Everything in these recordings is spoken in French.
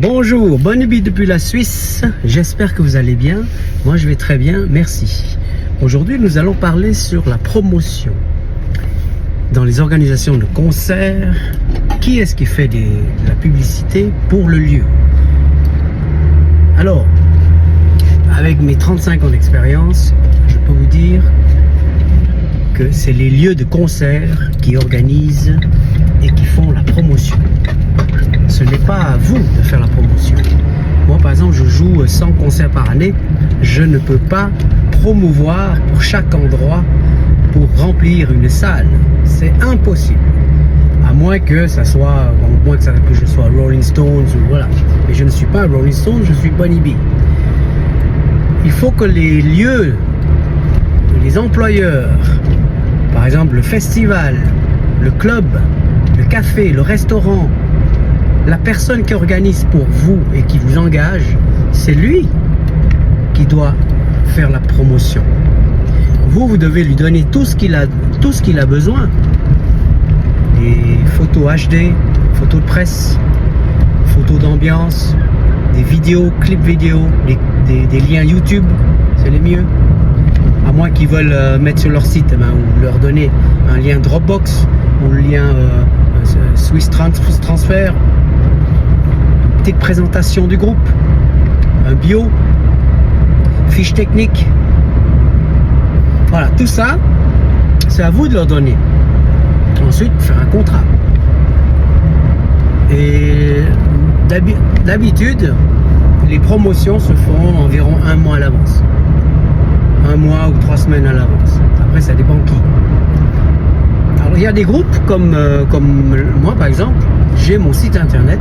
Bonjour, bonne nuit depuis la Suisse, j'espère que vous allez bien. Moi je vais très bien, merci. Aujourd'hui nous allons parler sur la promotion. Dans les organisations de concerts, qui est-ce qui fait de la publicité pour le lieu? Alors, avec mes 35 ans d'expérience, je peux vous dire que c'est les lieux de concert qui organisent et qui font la promotion. Ce n'est pas à vous de faire la promotion. Moi, par exemple, je joue 100 concerts par année. Je ne peux pas promouvoir pour chaque endroit pour remplir une salle. C'est impossible. À moins que ça soit, que je sois Rolling Stones ou voilà. Mais je ne suis pas Rolling Stones, je suis Bunny B. Il faut que les lieux, les employeurs, par exemple le festival, le club, le café, le restaurant, la personne qui organise pour vous et qui vous engage, c'est lui qui doit faire la promotion. Vous devez lui donner tout ce qu'il a besoin. Des photos HD, photos de presse, photos d'ambiance, des vidéos, clips vidéo, des liens YouTube, c'est les mieux. À moins qu'ils veulent mettre sur leur site, ou leur donner un lien Dropbox ou le lien Swiss Transfer, une petite présentation du groupe, un bio, fiche technique. Voilà, tout ça, c'est à vous de leur donner. Ensuite, faire un contrat. Et d'habitude, les promotions se font environ un mois à l'avance. 1 mois ou 3 semaines à l'avance. Après, ça dépend qui. Alors, il y a des groupes comme moi, par exemple. J'ai mon site internet.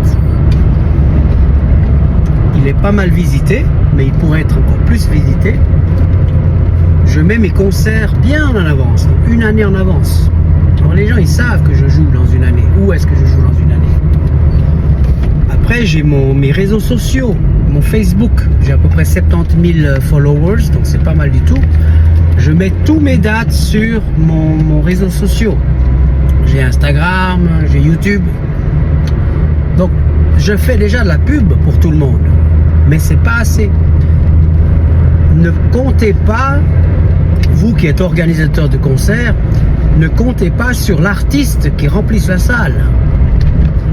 Il est pas mal visité, mais il pourrait être encore plus visité. Je mets mes concerts bien en avance, donc 1 année en avance. Alors, les gens, ils savent que je joue dans une année. Où est-ce que je joue dans une année? Après, j'ai mes réseaux sociaux. Mon Facebook, j'ai à peu près 70 000 followers, donc c'est pas mal du tout. Je mets tous mes dates sur mon réseau social. J'ai Instagram, j'ai YouTube. Donc, je fais déjà de la pub pour tout le monde. Mais c'est pas assez. Ne comptez pas, vous qui êtes organisateur de concerts, ne comptez pas sur l'artiste qui remplisse la salle.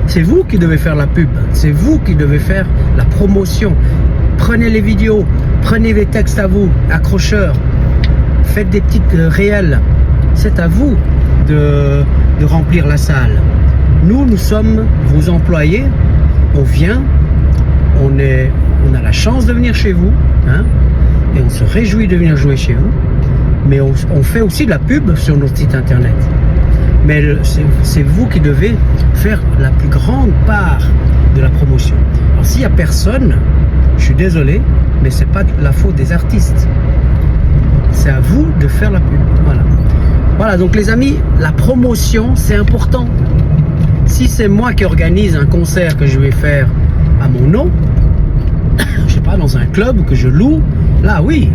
C'est vous qui devez faire la pub, c'est vous qui devez faire la promotion. Prenez les vidéos, prenez les textes à vous, accrocheurs, faites des petites réels. C'est à vous de remplir la salle. Nous sommes vos employés, on vient, on a la chance de venir chez vous, hein, et on se réjouit de venir jouer chez vous, mais on fait aussi de la pub sur notre site internet. Mais c'est vous qui devez faire la plus grande part de la promotion. Alors s'il n'y a personne, je suis désolé, mais ce n'est pas la faute des artistes. C'est à vous de faire la pub. Voilà. Voilà, donc les amis, la promotion, c'est important. Si c'est moi qui organise un concert que je vais faire à mon nom, je sais pas, dans un club que je loue, là oui,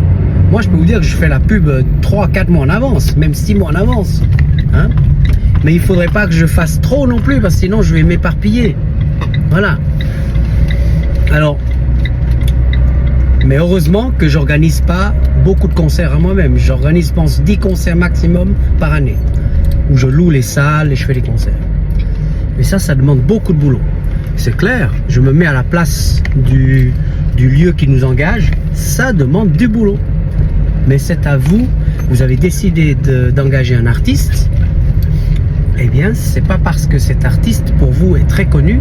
moi je peux vous dire que je fais la pub 3-4 mois en avance, même 6 mois en avance. Hein? Mais il ne faudrait pas que je fasse trop non plus, parce que sinon je vais m'éparpiller. Voilà. Alors, mais heureusement que j'organise pas beaucoup de concerts à moi-même. J'organise, je pense, 10 concerts maximum par année, où je loue les salles et je fais les concerts. Mais ça demande beaucoup de boulot. C'est clair, je me mets à la place du lieu qui nous engage, ça demande du boulot. Mais c'est à vous, vous avez décidé d'engager un artiste, eh bien, c'est pas parce que cet artiste, pour vous, est très connu,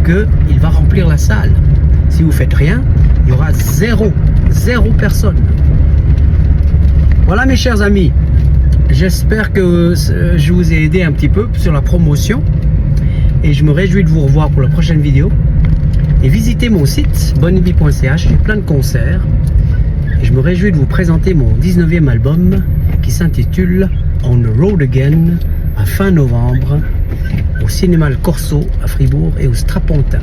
qu'il va remplir la salle. Si vous faites rien, il y aura zéro personne. Voilà mes chers amis, j'espère que je vous ai aidé un petit peu sur la promotion et je me réjouis de vous revoir pour la prochaine vidéo. Et visitez mon site bunnyb.ch, j'ai plein de concerts et je me réjouis de vous présenter mon 19e album qui s'intitule On the Road Again à fin novembre au cinéma Le Corso à Fribourg et au Strapontin.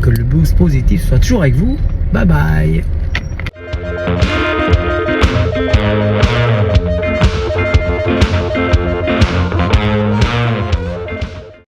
Que le blues positif soit toujours avec vous. Bye bye.